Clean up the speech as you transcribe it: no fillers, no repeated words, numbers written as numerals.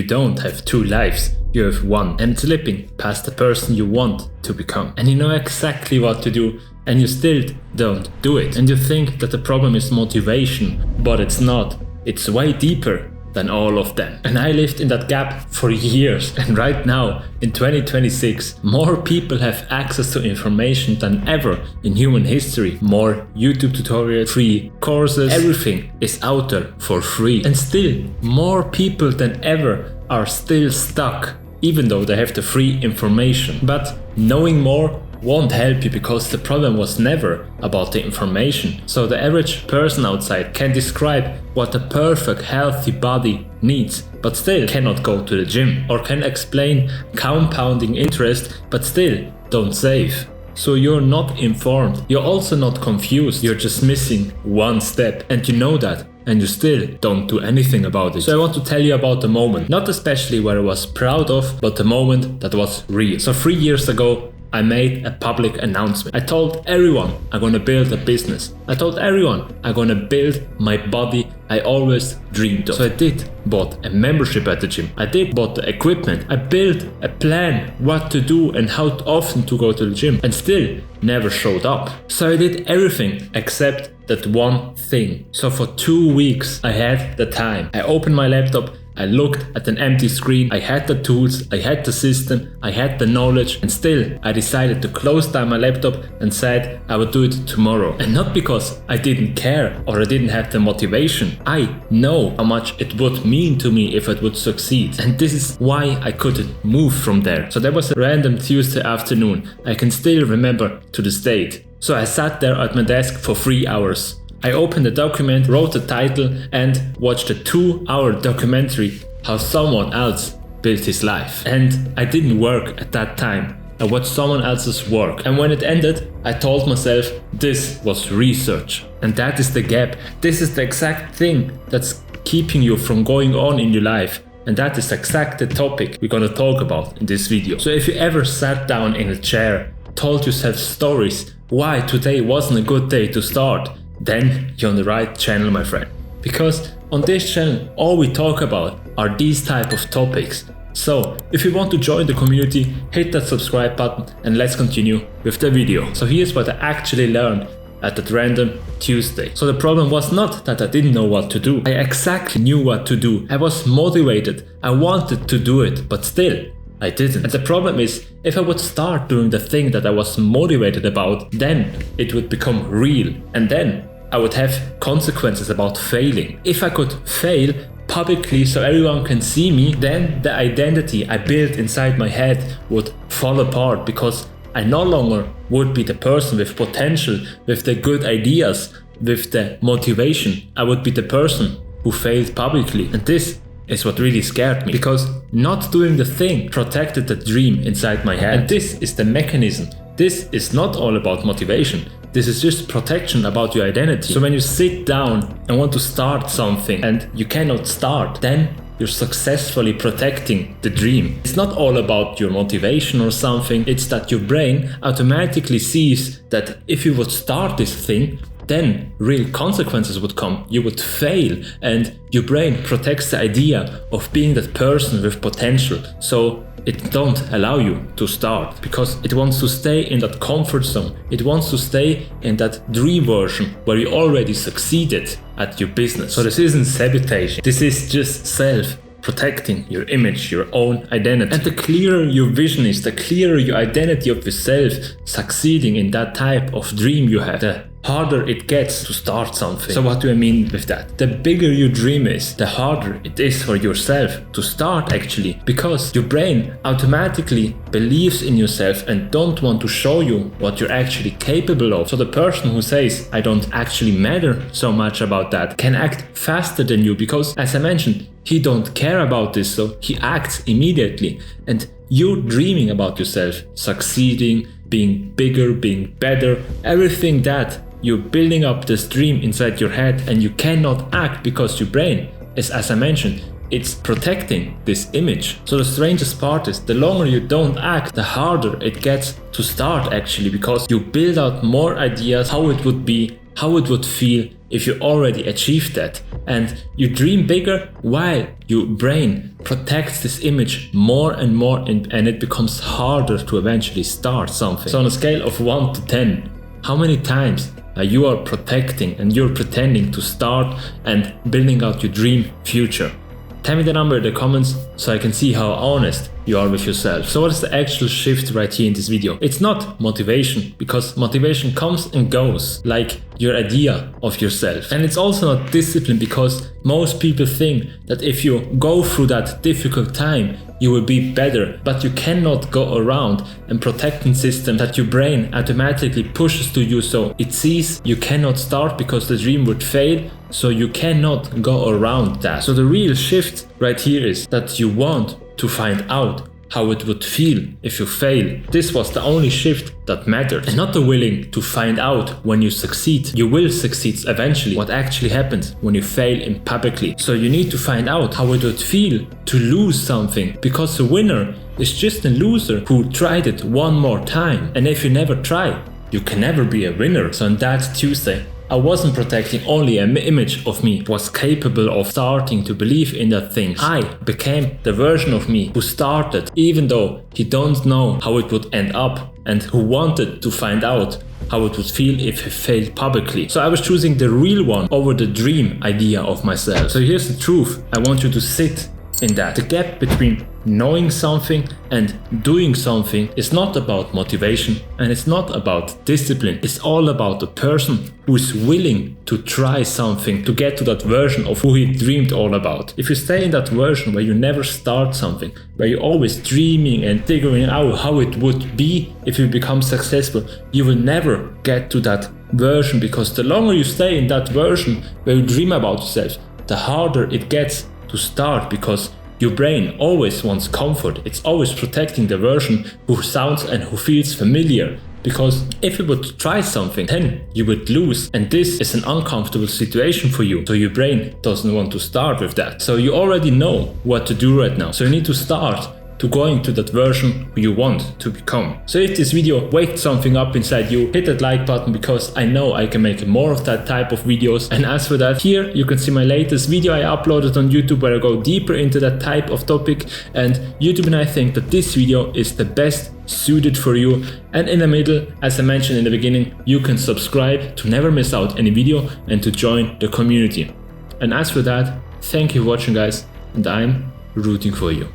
You don't have two lives, you have one, and it's slipping past the person you want to become. And you know exactly what to do, and you still don't do it. And you think that the problem is motivation, but it's not. It's way deeper than all of them. And I lived in that gap for years, and right now, in 2026, more people have access to information than ever in human history. More YouTube tutorials, free courses, everything is out there for free. And still, more people than ever are still stuck, even though they have the free information. But knowing more won't help you, because the problem was never about the information. So the average person outside can describe what a perfect healthy body needs, but still cannot go to the gym, or can explain compounding interest, but still don't save. So you're not informed, you're also not confused, you're just missing one step, and you know that, and you still don't do anything about it. So I want to tell you about the moment, not especially where I was proud of, but the moment that was real. So 3 years ago, I made a public announcement. I told everyone I'm gonna build a business. I told everyone I'm gonna build my body I always dreamed of. So I did bought a membership at the gym. I did bought the equipment. I built a plan what to do and how often to go to the gym, and still never showed up. So I did everything except that one thing. So for 2 weeks I had the time. I opened my laptop, I looked at an empty screen, I had the tools, I had the system, I had the knowledge, and still I decided to close down my laptop and said I would do it tomorrow. And not because I didn't care or I didn't have the motivation. I know how much it would mean to me if it would succeed. And this is why I couldn't move from there. So that was a random Tuesday afternoon. I can still remember to this date. So I sat there at my desk for 3 hours. I opened the document, wrote the title, and watched a 2-hour documentary how someone else built his life. And I didn't work at that time. I watched someone else's work. And when it ended, I told myself this was research. And that is the gap. This is the exact thing that's keeping you from going on in your life. And that is exactly the topic we're gonna talk about in this video. So if you ever sat down in a chair, told yourself stories why today wasn't a good day to start, then you're on the right channel, my friend. Because on this channel, all we talk about are these type of topics. So if you want to join the community, hit that subscribe button and let's continue with the video. So here's what I actually learned at that random Tuesday. So the problem was not that I didn't know what to do. I exactly knew what to do. I was motivated. I wanted to do it, but still I didn't. And the problem is, if I would start doing the thing that I was motivated about, then it would become real. And then I would have consequences about failing. If I could fail publicly so everyone can see me, then the identity I built inside my head would fall apart, because I no longer would be the person with potential, with the good ideas, with the motivation. I would be the person who failed publicly. And this is what really scared me, because not doing the thing protected the dream inside my head. And this is the mechanism. This is not all about motivation. This is just protection about your identity. So when you sit down and want to start something and you cannot start, then you're successfully protecting the dream. It's not all about your motivation or something. It's that your brain automatically sees that if you would start this thing, then real consequences would come. You would fail, and your brain protects the idea of being that person with potential. So it don't allow you to start, because it wants to stay in that comfort zone. It wants to stay in that dream version where you already succeeded at your business. So this isn't sabotaging. This is just protecting your image, your own identity. And the clearer your vision is, the clearer your identity of yourself succeeding in that type of dream you have, the harder it gets to start something. So what do I mean with that? The bigger your dream is, the harder it is for yourself to start actually, because your brain automatically believes in yourself and don't want to show you what you're actually capable of. So the person who says I don't actually matter so much about that can act faster than you, because as I mentioned, he don't care about this, so he acts immediately. And you dreaming about yourself, succeeding, being bigger, being better, everything that you're building up this dream inside your head, and you cannot act because your brain is, as I mentioned, it's protecting this image. So the strangest part is, the longer you don't act, the harder it gets to start actually, because you build out more ideas how it would be, how it would feel if you already achieved that. and you dream bigger while your brain protects this image more and more, and it becomes harder to eventually start something. So on a scale of 1 to 10, how many times you are protecting and you're pretending to start and building out your dream future? Tell me the number in the comments so I can see how honest you are with yourself. So what is the actual shift right here in this video? It's not motivation, because motivation comes and goes like your idea of yourself. And it's also not discipline, because most people think that if you go through that difficult time, you will be better, but you cannot go around and protecting system that your brain automatically pushes to you, so it sees you cannot start because the dream would fail, so you cannot go around that. So the real shift right here is that you want to find out how it would feel if you fail. This was the only shift that mattered, and not the willing to find out when you succeed. You will succeed eventually. What actually happens when you fail in publicly. So you need to find out how it would feel to lose something, because a winner is just a loser who tried it one more time. And if you never try, you can never be a winner. So on that Tuesday, I wasn't protecting only an image of me was capable of starting to believe in that thing. I became the version of me who started, even though he don't know how it would end up, and who wanted to find out how it would feel if he failed publicly. So I was choosing the real one over the dream idea of myself. So here's the truth. I want you to sit in that. The gap between knowing something and doing something is not about motivation, and it's not about discipline. It's all about the person who is willing to try something to get to that version of who he dreamed all about. If you stay in that version where you never start something, where you're always dreaming and figuring out how it would be if you become successful, you will never get to that version, because the longer you stay in that version where you dream about yourself, the harder it gets to start, because your brain always wants comfort. It's always protecting the version who sounds and who feels familiar. Because if you would try something, then you would lose. And this is an uncomfortable situation for you. So your brain doesn't want to start with that. So you already know what to do right now. So you need to start to going to that version who you want to become. So if this video waked something up inside you, hit that like button, because I know I can make more of that type of videos. And as for that, here you can see my latest video I uploaded on YouTube where I go deeper into that type of topic, and YouTube and I think that this video is the best suited for you. And in the middle, as I mentioned in the beginning, you can subscribe to never miss out any video and to join the community. And as for that, thank you for watching, guys, and I'm rooting for you.